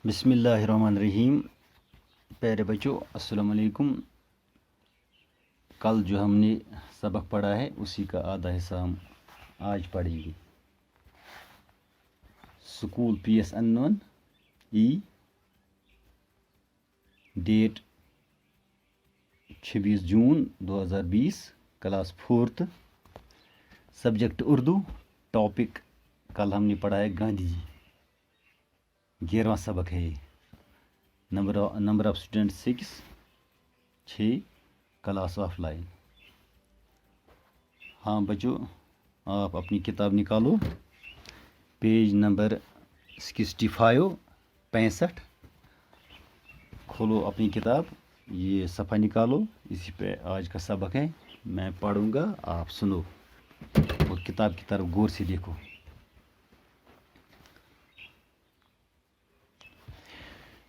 بسم اللہ الرحمن الرحیم. پیارے بچوں السلام علیکم. کل جو ہم نے سبق پڑھا ہے اسی کا آدھا حصہ ہم آج پڑھیں گے. اسکول پی ایس انون ای ڈیٹ 26 جون 2020 class 4th subject Urdu. Topic کل ہم نے پڑھا ہے گاندھی جی. 11واں سبق ہے یہ. Number of student 6 class of line. ہاں بچوں آپ اپنی کتاب نکالو. پیج نمبر 65 کھولو اپنی کتاب. یہ صفحہ نکالو. اسی پہ آج کا سبق ہے. میں پڑھوں گا آپ سنو اور کتاب کی طرف غور سے دیکھو.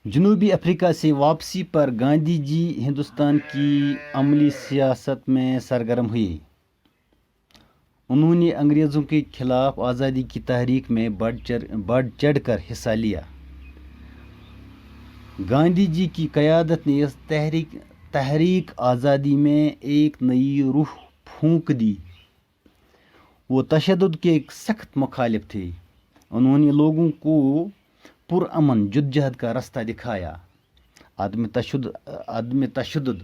جنوبی افریقہ سے واپسی پر گاندھی جی ہندوستان کی عملی سیاست میں سرگرم ہوئے. انہوں نے انگریزوں کے خلاف آزادی کی تحریک میں بڑھ چڑھ کر حصہ لیا. گاندھی جی کی قیادت نے اس تحریک آزادی میں ایک نئی روح پھونک دی. وہ تشدد کے ایک سخت مخالف تھے. انہوں نے لوگوں کو پرامن جدوجہد کا راستہ دکھایا. عدم تشدد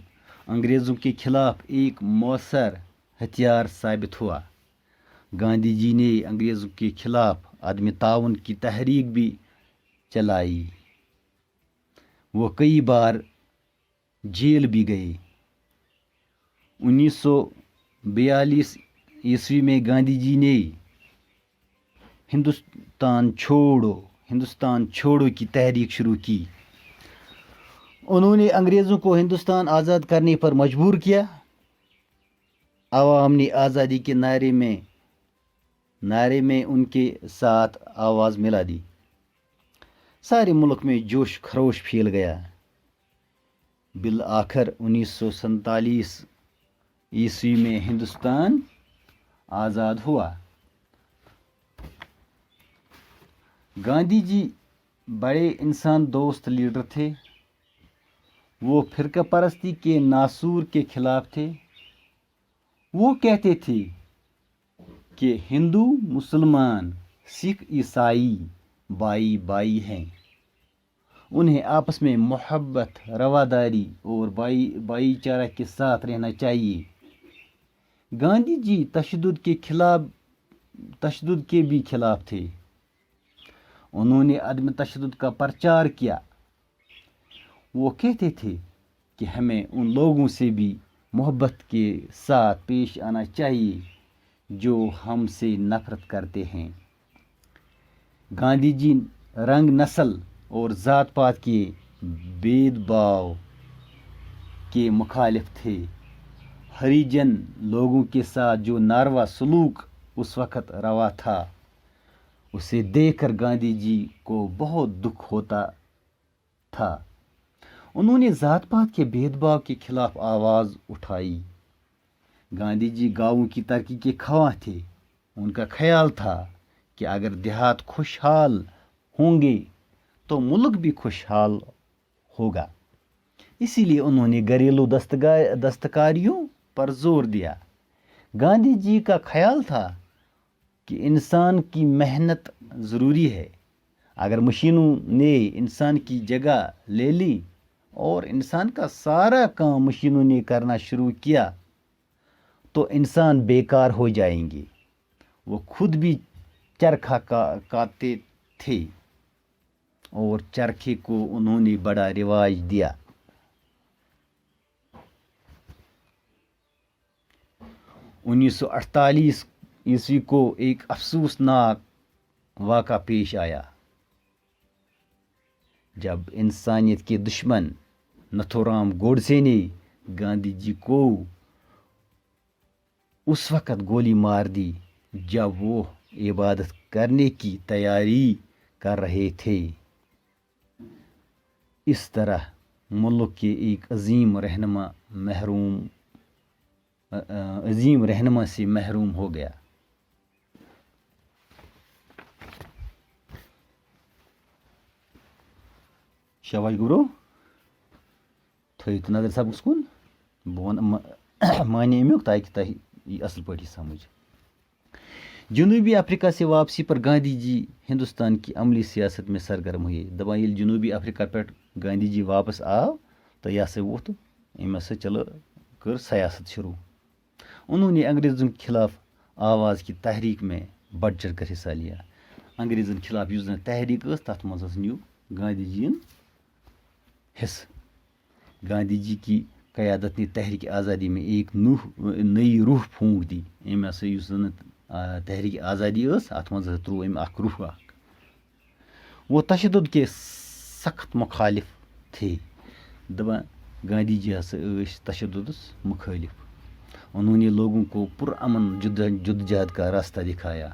انگریزوں کے خلاف ایک مؤثر ہتھیار ثابت ہوا. گاندھی جی نے انگریزوں کے خلاف عدم تعاون کی تحریک بھی چلائی. وہ کئی بار جیل بھی گئے. 1942 عیسوی میں گاندھی جی نے ہندوستان چھوڑو کی تحریک شروع کی. انہوں نے انگریزوں کو ہندوستان آزاد کرنے پر مجبور کیا. عوام نے آزادی کے نعرے میں ان کے ساتھ آواز ملا دی. سارے ملک میں جوش خروش پھیل گیا. بالآخر 1947 عیسوی میں ہندوستان آزاد ہوا. گاندھی جی بڑے انسان دوست لیڈر تھے. وہ فرقہ پرستی کے ناسور کے خلاف تھے. وہ کہتے تھے کہ ہندو مسلمان سکھ عیسائی بائی بائی ہیں. انہیں آپس میں محبت رواداری اور بھائی چارہ کے ساتھ رہنا چاہیے. گاندھی جی تشدد کے بھی خلاف تھے. انہوں نے عدم تشدد کا پرچار کیا. وہ کہتے تھے کہ ہمیں ان لوگوں سے بھی محبت کے ساتھ پیش آنا چاہیے جو ہم سے نفرت کرتے ہیں. گاندھی جی رنگ نسل اور ذات پات کے بھید بھاؤ کے مخالف تھے. ہریجن لوگوں کے ساتھ جو ناروا سلوک اس وقت روا تھا اسے دیکھ کر گاندھی جی کو بہت دکھ ہوتا تھا. انہوں نے ذات پات کے بھید بھاؤ کے خلاف آواز اٹھائی. گاندھی جی گاؤں کی ترقی کے خواہاں تھے. ان کا خیال تھا کہ اگر دیہات خوشحال ہوں گے تو ملک بھی خوشحال ہوگا. اسی لیے انہوں نے گھریلو دستکاریوں پر زور دیا. گاندھی جی کا خیال تھا کہ انسان کی محنت ضروری ہے. اگر مشینوں نے انسان کی جگہ لے لی اور انسان کا سارا کام مشینوں نے کرنا شروع کیا تو انسان بیکار ہو جائیں گے. وہ خود بھی چرخہ کاٹتے تھے اور چرخے کو انہوں نے بڑا رواج دیا. انیس 1948 عیسوی کو ایک افسوسناک واقعہ پیش آیا جب انسانیت کے دشمن نتھورام گوڈسے نے گاندھی جی کو اس وقت گولی مار دی جب وہ عبادت کرنے کی تیاری کر رہے تھے. اس طرح ملک کے ایک عظیم رہنما سے محروم ہو گیا. شاباش گبرو تھٲیِو تہٕ نظر سبقس کُن بہٕ وَنہٕ معنی امیُک تاکہِ تۄہہِ یی اَصٕل پٲٹھۍ سمجھ. جنوبی افریقہ سے واپسی پر گاندھی جی ہندوستان کی عملی سیاست میں سرگرم ہوئے. دپان ییٚلہِ جنوبی افریقہ پٮ۪ٹھ گاندھی جی واپس آو تو یہ ہسا ووٚتھ أمۍ ہسا چلو کٔر سیاست شروع. انہوں نے انگریزوں کے خلاف آواز کی تحریک میں بڑھ چڑھ کر حصہ لیا. انگریزن خلاف یُس زن تحریک ٲس تتھ منٛز حظ نیوٗ گاندھی جی ین حصہٕ. گاندھی جی کی قیادت نے تحریک آزادی میں ایک نئی روح پھونک دی. أمۍ ہسا یُس زن تحریک آزادی ٲس اتھ منٛز ہسا تروو أمۍ اکھ روح اکھ. وہ تشدد کے سخت مخالف تھے. دپان گاندھی جی ہسا ٲسۍ تشددس مخٲلف. انہوں نے لوگوں کو پرامن جدوجہد کا راستہ دکھایا.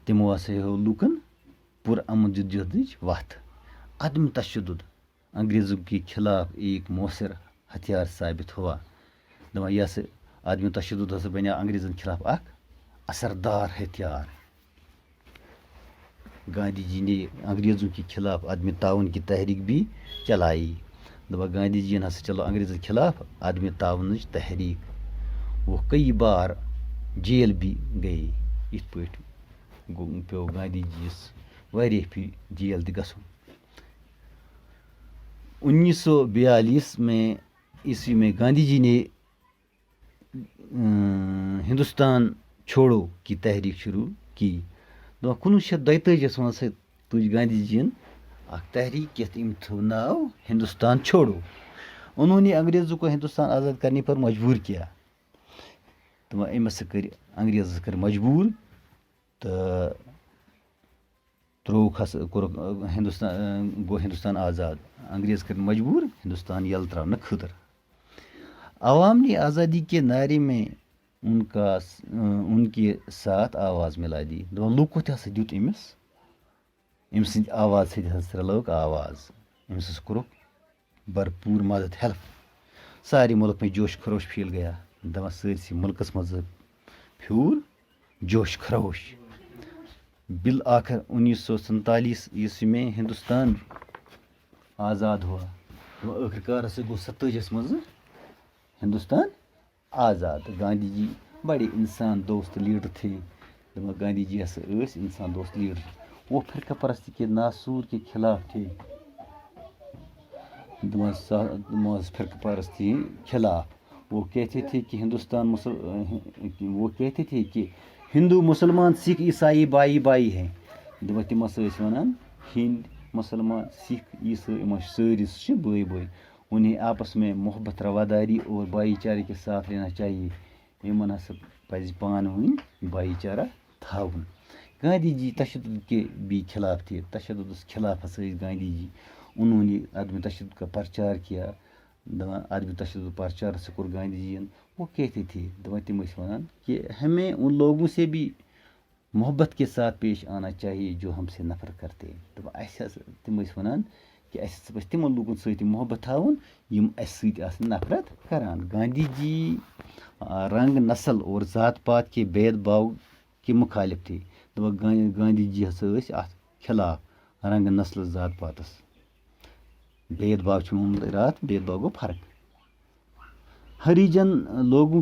تمو ہسا ہو لوکن پرامن جدوجہدٕچ وتھ. عدم تشدد انگریزوں کے خلاف ایک مؤثر ہتھیار ثابت ہوا. دپان یہ ہسا عدم تشدد ہسا بنیو انگریزن خلاف اکھ اثردار ہتھیار. گاندھی جی نے انگریزوں کے خلاف عدم تعاون کی تحریک بھی چلائی. دپان گاندھی جی ہسا چلو انگریزن خلاف عدم تعاونٕچ تحریک. وہ کئی بار جیل بھی گئے. یِتھ پٲٹھۍ پیو گاندھی جی یس واریاہ پھِرِ جیل تہِ گژھُن. 1942 میں عیسوی میں گاندھی جی نے ہندوستان چھوڑو کی تحریک شروع کی. 1942 منٛز ہسا تُج گاندھی جی ین اکھ تحریک یتھ أمۍ تھوٚو ناو ہندوستان چھوڑو. انہوں نے انگریزوں کو ہندوستان آزاد کرنے پر مجبور کیا. دپان أمۍ ہسا کٔرۍ انگریز ہسا کٔرۍ مجبوٗر تہٕ ترووُکھ ہسا کوٚرُکھ گوٚو ہندوستان آزاد. انگریز کٔرۍ مجبوٗر ہندوستان یلہٕ تراونہٕ خٲطرٕ. عوام نے آزادی کے نعرے میں ان کے ساتھ آواز ملا دی. دپان لوٗکو تہِ ہسا دیُت أمِس أمۍ سٕنٛدِ آواز سۭتۍ ہسا رلٲوٕکھ آواز. أمِس ہسا کوٚرُکھ بھرپوٗر مدد ہیلپ. سارے ملک میں جوش خروش پھیل گیا. دپان سٲرسٕے ملکس منٛز پھیوٗر جوش خروش. بالآخر 1947 عیسوی میں ہندوستان آزاد ہوا. ٲخٕر کار ہسا گوٚو 47 منٛز ہندوستان آزاد. گاندھی جی بڑے انسان دوست لیڈر تھے. دپان گاندھی جی ہسا ٲسۍ انسان دوست لیڈر. وہ فرقہ پرستی کے ناسور کے خلاف تھے. دپان فرقہ پرستی خلاف. وہ کہتے تھے کہ وہ کہتے تھے کہ ہندو مسلمان سکھ عیسائی بائی بائی ہیں. دپان تِم ہسا ٲسۍ وَنان ہِنٛدۍ مسلمان سکھ عیسائی یِم سٲری چھِ بٲے بٲے. انہیں آپس میں محبت رواداری اور بھائی چارے کے ساتھ رہنا چاہیے. یِمن ہسا پزِ پانہٕ ؤنۍ بھائی چارہ تھاوُن. گاندھی جی تشدد کے بھی خلاف تھے. تشددس خلاف ہسا ٲسۍ گاندھی جی. انہوں نے عدم تشدد کا پرچار کیا. دپان عدم تشدد پرچار ہسا کوٚر گاندھی جی ین. وہ کہتے تھے دپان تِم ٲسۍ وَنان کہ ہمیں ان لوگوں سے بھی محبت کے ساتھ پیش آنا چاہیے جو ہم سے نفرت کرتے ہیں. دپان اَسہِ ہسا تِم ٲسۍ وَنان کہ اَسہِ ہسا پَزِ تِمن لوٗکن سۭتۍ محبت تھاوُن یِم اَسہِ سۭتۍ آسن نفرت کران. گاندھی جی رنگ نسل اور ذات پات کے بید باو کے مخالف تھے. دپان گاندھی جی ہسا ٲسۍ اتھ خلاف رنگ نسل ذات پاتس. بید باو چھُ ووٚنمُت راتھ بید باو گوٚو فرق. ہریجن لوگوں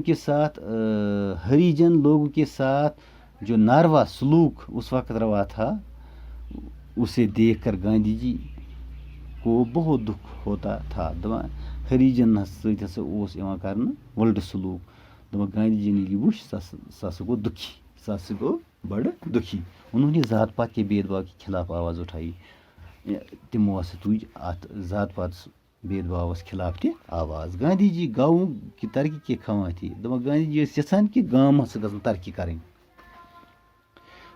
کے ساتھ جو ناروا سلوک اس وقت روا تھا اسے دیکھ کر گاندھی جی کو بہت دکھ ہوتا تھا. دپان ہریجن سۭتۍ ہسا اوس یِوان کرنہٕ وٕلٹہٕ سلوٗک. دپان گاندھی جی ییٚلہِ یہِ وٕچھ سُہ ہسا گوٚو دُکھی. سُہ ہسا گوٚو بڑٕ دُکھی. انہوں نے ذات پات کے بید باو کے خلاف آواز اٹھائی. تمو ہسا تُج اتھ ذات پات بید باوس خلاف تہِ آواز. گاندھی جی گاؤں کی ترقی کے خواہاں تھے. دپان گاندھی جی ٲسۍ یژھان کہ گام ہسا گژھن ترقی کرٕنۍ.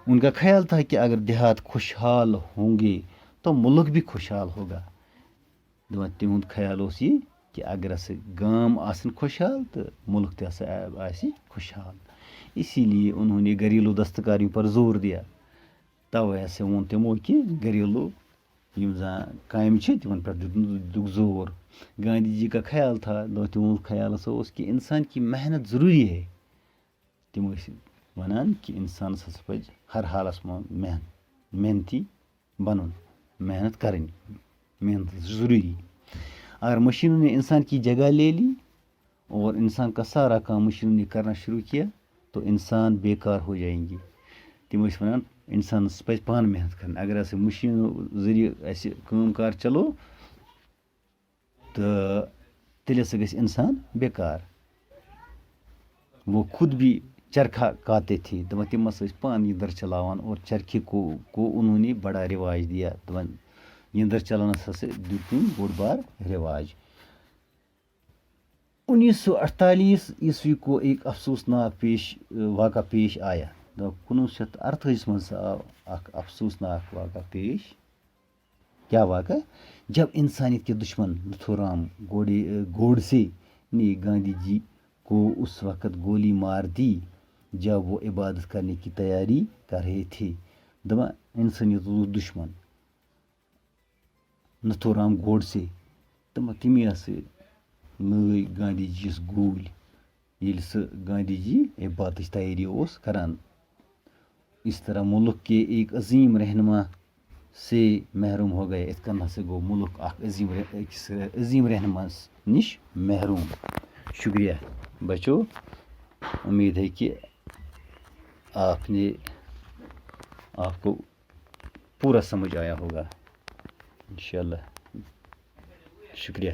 ان کا خیال تھا کہ اگر دیہات خوشحال ہوں گے تو ملک بھی خوشحال ہوگا. دپان تِہُنٛد خیال اوس یہِ کہ اگر ہسا گام آسن خوشحال تو ملک تہِ ہسا آسہِ خوشحال. اسی لیے انہوں نے گھریلو دستکاریوں پر زور دیا. توے ہسا ووٚن تِمو کہ گھریلو یِم زن کامہِ چھِ تِمن پٮ۪ٹھ دِتُکھ زور. گاندھی جی کا خیال تھا تِہُنٛد خیال ہسا اوس کہ انسان کی محنت ضروری ہے. تِم ٲسۍ وَنان کہ اِنسانس ہسا پزِ ہر حالس منٛز محنتی بنُن محنت کرٕنۍ. محنت ضروری. اگر مشینوں نے انسان کی جگہ لے لی اور انسان کا سارا کام مشینوں نے کرنا شروع کیا تو انسان بیکار ہو جائیں گے. تم ٲسۍ وَنان اِنسانَس پَزِ پانہٕ محنت کَرٕنۍ. اگر ہسا مشیٖنو ذٔریعہِ اَسہِ کٲم کار چلو تہٕ تیٚلہِ ہسا گژھِ اِنسان بیکار. وہ خود بھی چرخہ کاتے تھے, دپان تِم ہسا ٲسۍ پانہٕ یِندٕر چلاوان اور چرخے کو انہوں نے بڑا رواج دیا. دپان یِندٕر چلاونَس ہسا دیُت تٔمۍ بوٚڑ بار رواج. 1948 عیسوی کو ایک افسوسناک واقعہ پیش آیا. 1948 منٛز آو اکھ افسوسناک واقعہ پیش. کیا واقعہ؟ جب انسانیت کے دشمن نتھورام گوڈسے نے گاندھی جی کو اس وقت گولی مار دی جب وہ عبادت کرنے کی تیاری کر رہے تھے. دپان انسانیت دشمن نتھورام گوڈسے دپان تمی ہسا لٲگۍ گاندھی جی یس گوٗلۍ ییٚلہِ سُہ گاندھی جی عبادتٕچ تیٲری اوس کران. اس طرح ملک کے ایک عظیم رہنما سے محروم ہو گئے. اتھ کن ہسا گوٚو ملک اکھ عظیم رہنما نش محروم. شکریہ بچو, امید ہے کہ آپ کو پورا سمجھ آیا ہوگا انشاءاللہ. شکریہ.